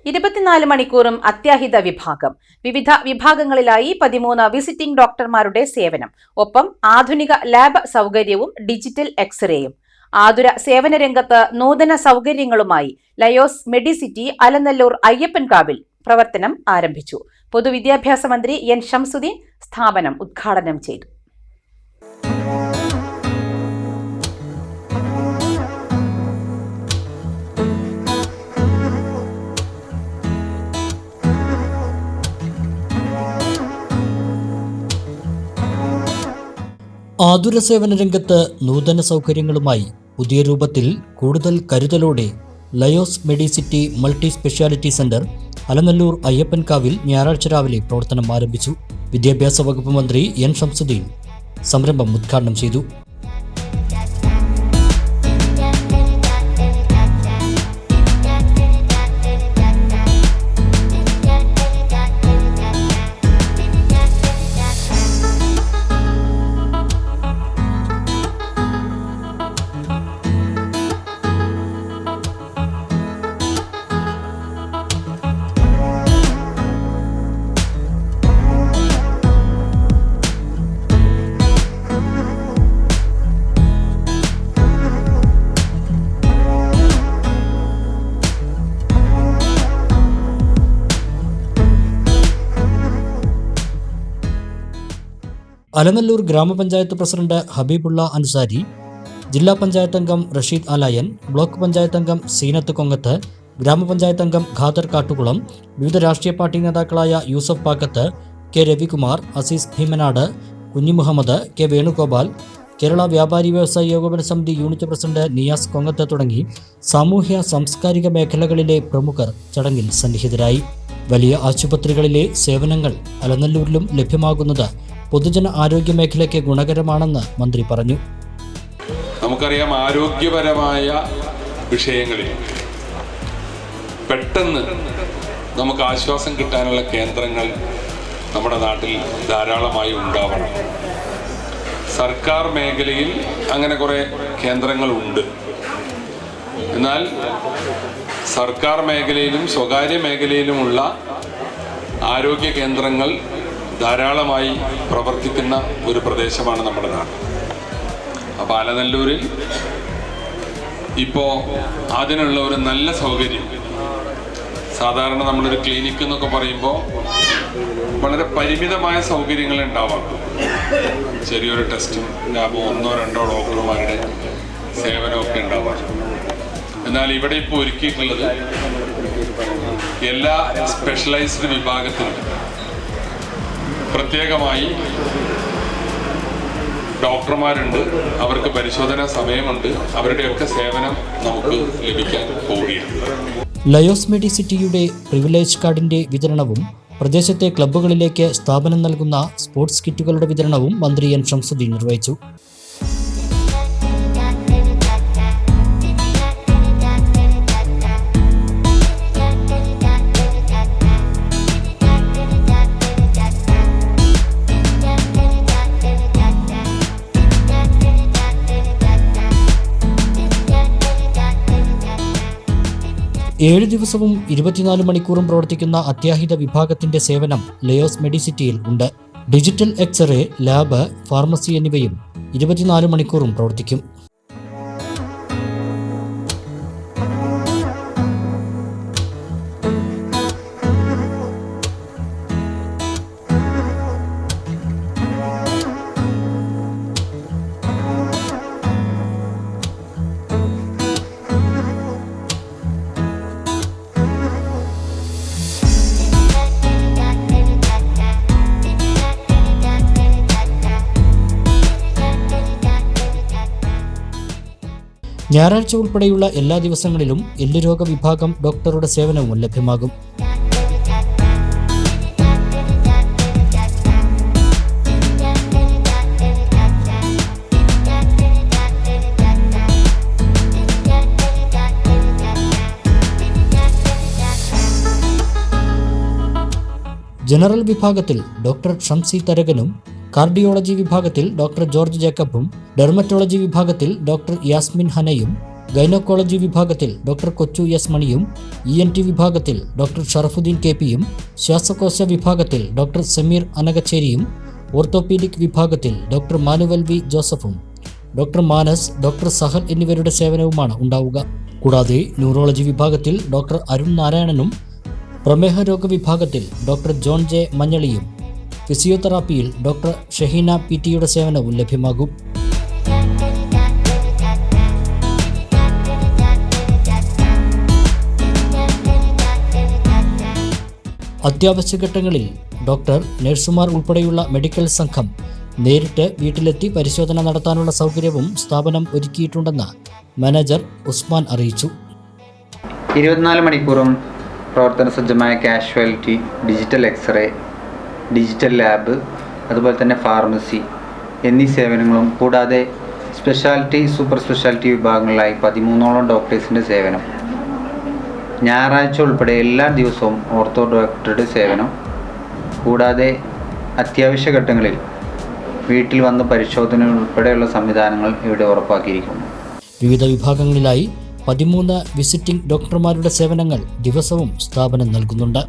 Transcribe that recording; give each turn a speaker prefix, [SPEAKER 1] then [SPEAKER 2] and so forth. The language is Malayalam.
[SPEAKER 1] 24 മണിക്കൂറും അത്യാഹിത വിഭാഗം. വിവിധ വിഭാഗങ്ങളിലായി 13 വിസിറ്റിംഗ് ഡോക്ടർമാരുടെ സേവനം. ഒപ്പം ആധുനിക ലാബ് സൗകര്യവും ഡിജിറ്റൽ എക്സ്റേയും. ആതുര സേവന രംഗത്ത് നൂതന സൗകര്യങ്ങളുമായി ലയോസ് മെഡിസിറ്റി അലനല്ലൂർ അയ്യപ്പൻകാവിൽ പ്രവർത്തനം ആരംഭിച്ചു. പൊതുവിദ്യാഭ്യാസ മന്ത്രി എൻ ഷംസുദ്ദീൻ സ്ഥാപനം ഉദ്ഘാടനം ചെയ്തു.
[SPEAKER 2] ആതുര സേവന രംഗത്ത് നൂതന സൗകര്യങ്ങളുമായി പുതിയ രൂപത്തിൽ കൂടുതൽ കരുതലോടെ ലയോസ് medicity multi speciality centre Alanallur അയ്യപ്പൻകാവിൽ ഞായറാഴ്ച രാവിലെ പ്രവർത്തനം ആരംഭിച്ചു. വിദ്യാഭ്യാസ വകുപ്പ് മന്ത്രി എൻ ഷംസുദ്ദീൻ സംരംഭം ഉദ്ഘാടനം ചെയ്തു. അലനല്ലൂർ ഗ്രാമപഞ്ചായത്ത് പ്രസിഡന്റ് ഹബീബുള്ള അൻസാരി, ജില്ലാ പഞ്ചായത്ത് അംഗം റഷീദ് അലായൻ, ബ്ലോക്ക് പഞ്ചായത്ത് അംഗം സീനത്ത് കൊങ്ങത്ത്, ഗ്രാമപഞ്ചായത്ത് അംഗം ഖാദർ കാട്ടുകുളം, വിവിധ രാഷ്ട്രീയ പാർട്ടി നേതാക്കളായ യൂസഫ് പാക്കത്ത്, കെ രവികുമാർ, അസീസ് ഭീമനാട്, കുഞ്ഞിമുഹമ്മദ്, കെ വേണുഗോപാൽ, കേരള വ്യാപാരി വ്യവസായി ഏകോപന സമിതി യൂണിറ്റ് പ്രസിഡന്റ് നിയാസ് കൊങ്ങത്ത് തുടങ്ങി സാമൂഹ്യ സാംസ്കാരിക മേഖലകളിലെ പ്രമുഖർ ചടങ്ങിൽ സന്നിഹിതരായി. വലിയ ആശുപത്രികളിലെ സേവനങ്ങൾ അലനല്ലൂരിലും ലഭ്യമാകുന്നത് പൊതുജന ആരോഗ്യ മേഖലയ്ക്ക് ഗുണകരമാണെന്ന് മന്ത്രി പറഞ്ഞു.
[SPEAKER 3] നമുക്കറിയാം, ആരോഗ്യപരമായ വിഷയങ്ങളിൽ പെട്ടെന്ന് നമുക്ക് ആശ്വാസം കിട്ടാനുള്ള കേന്ദ്രങ്ങൾ നമ്മുടെ നാട്ടിൽ ധാരാളമായി ഉണ്ടാവണം. സർക്കാർ മേഖലയിൽ അങ്ങനെ കുറേ കേന്ദ്രങ്ങളുണ്ട്. എന്നാൽ സർക്കാർ മേഖലയിലും സ്വകാര്യ മേഖലയിലുമുള്ള ആരോഗ്യ കേന്ദ്രങ്ങൾ ധാരാളമായി പ്രവർത്തിക്കുന്ന ഒരു പ്രദേശമാണ് നമ്മുടെ നാട്. അപ്പോൾ അലനല്ലൂരിൽ ഇപ്പോൾ അതിനുള്ള ഒരു നല്ല സൗകര്യം, സാധാരണ നമ്മളൊരു ക്ലിനിക്ക് എന്നൊക്കെ പറയുമ്പോൾ വളരെ പരിമിതമായ സൗകര്യങ്ങൾ ഉണ്ടാവാം. ചെറിയൊരു ടെസ്റ്റും ലാബും 1-2 ഡോക്ടർമാരുടെ സേവനമൊക്കെ ഉണ്ടാവാം. എന്നാൽ ഇവിടെ ഇപ്പോൾ ഒരുക്കിയിട്ടുള്ളത് എല്ലാ സ്പെഷ്യലൈസ്ഡ് വിഭാഗത്തിനും പ്രത്യേകമായി ഡോക്ടർമാരുണ്ട്, അവർക്ക് പരിശോധനാ സമയമുണ്ട്, അവരുടെയൊക്കെ സേവനം നമുക്ക് ലഭിക്കാൻ പോവുകയാണ്.
[SPEAKER 2] ലയോസ് മെഡിസിറ്റിയുടെ പ്രിവിലേജ് കാർഡിന്റെ വിതരണവും പ്രദേശത്തെ ക്ലബ്ബുകളിലേക്ക് സ്ഥാപനം നൽകുന്ന സ്പോർട്സ് കിറ്റുകളുടെ വിതരണവും മന്ത്രി എൻ ഷംസുദ്ദീൻ നിർവഹിച്ചു. ഏഴ് ദിവസവും 24 മണിക്കൂറും പ്രവർത്തിക്കുന്ന അത്യാഹിത വിഭാഗത്തിന്റെ സേവനം ലയോസ് മെഡിസിറ്റിയിൽ ഉണ്ട്. ഡിജിറ്റൽ എക്സ്റേ, ലാബ്, ഫാർമസി എന്നിവയും 24 മണിക്കൂറും പ്രവർത്തിക്കും. ഞായറാഴ്ച ഉൾപ്പെടെയുള്ള എല്ലാ ദിവസങ്ങളിലും എല്ലുരോഗ വിഭാഗം ഡോക്ടറുടെ സേവനവും ലഭ്യമാകും. ജനറൽ വിഭാഗത്തിൽ ഡോക്ടർ ഷംസി തരകനും, കാർഡിയോളജി വിഭാഗത്തിൽ ഡോക്ടർ ജോർജ് ജേക്കബും, ഡെർമറ്റോളജി വിഭാഗത്തിൽ ഡോക്ടർ യാസ്മിൻ ഹനയും, ഗൈനക്കോളജി വിഭാഗത്തിൽ ഡോക്ടർ കൊച്ചു എസ് മണിയും ENT വിഭാഗത്തിൽ ഡോക്ടർ ഷറഫുദ്ദീൻ KPയും ശ്വാസകോശ വിഭാഗത്തിൽ ഡോക്ടർ സമീർ അനകച്ചേരിയും ഓർത്തോപീഡിക് വിഭാഗത്തിൽ ഡോക്ടർ മാനുവൽ V ജോസഫും ഡോക്ടർ മാനസ്, ഡോക്ടർ സഹൽ എന്നിവരുടെ സേവനവുമാണ് ഉണ്ടാവുക. കൂടാതെ ന്യൂറോളജി വിഭാഗത്തിൽ ഡോക്ടർ അരുൺ നാരായണനും പ്രമേഹ രോഗ വിഭാഗത്തിൽ ഡോക്ടർ ജോൺ J മഞ്ഞളിയും ഫിസിയോതെറാപ്പിയിൽ ഡോക്ടർ ഷഹീന PT സേവനവും ലഭ്യമാകും. അത്യാവശ്യ ഘട്ടങ്ങളിൽ ഡോക്ടർ, നഴ്സുമാർ ഉൾപ്പെടെയുള്ള മെഡിക്കൽ സംഘം നേരിട്ട് വീട്ടിലെത്തി പരിശോധന നടത്താനുള്ള സൗകര്യവും സ്ഥാപനം ഒരുക്കിയിട്ടുണ്ടെന്ന് മാനേജർ ഉസ്മാൻ അറിയിച്ചു.
[SPEAKER 4] 24 മണിക്കൂറും പ്രവർത്തന സജ്ജമായ casualty, digital X-ray, digital lab, അതുപോലെ തന്നെ ഫാർമസി എന്നീ സേവനങ്ങളും കൂടാതെ സ്പെഷ്യാലിറ്റി, സൂപ്പർ സ്പെഷ്യാലിറ്റി വിഭാഗങ്ങളിലായി 13ഓളം ഡോക്ടേഴ്സിൻ്റെ സേവനം, ഞായറാഴ്ച ഉൾപ്പെടെ എല്ലാ ദിവസവും ഓർത്തോ ഡോക്ടറുടെ സേവനം, കൂടാതെ അത്യാവശ്യ ഘട്ടങ്ങളിൽ വീട്ടിൽ വന്ന് പരിശോധന ഉൾപ്പെടെയുള്ള സംവിധാനങ്ങൾ ഇവിടെ ഉറപ്പാക്കിയിരിക്കുന്നു.
[SPEAKER 2] വിവിധ വിഭാഗങ്ങളിലായി 13 വിസിറ്റിംഗ് ഡോക്ടർമാരുടെ സേവനങ്ങൾ ദിവസവും സ്ഥാപനം നൽകുന്നുണ്ട്.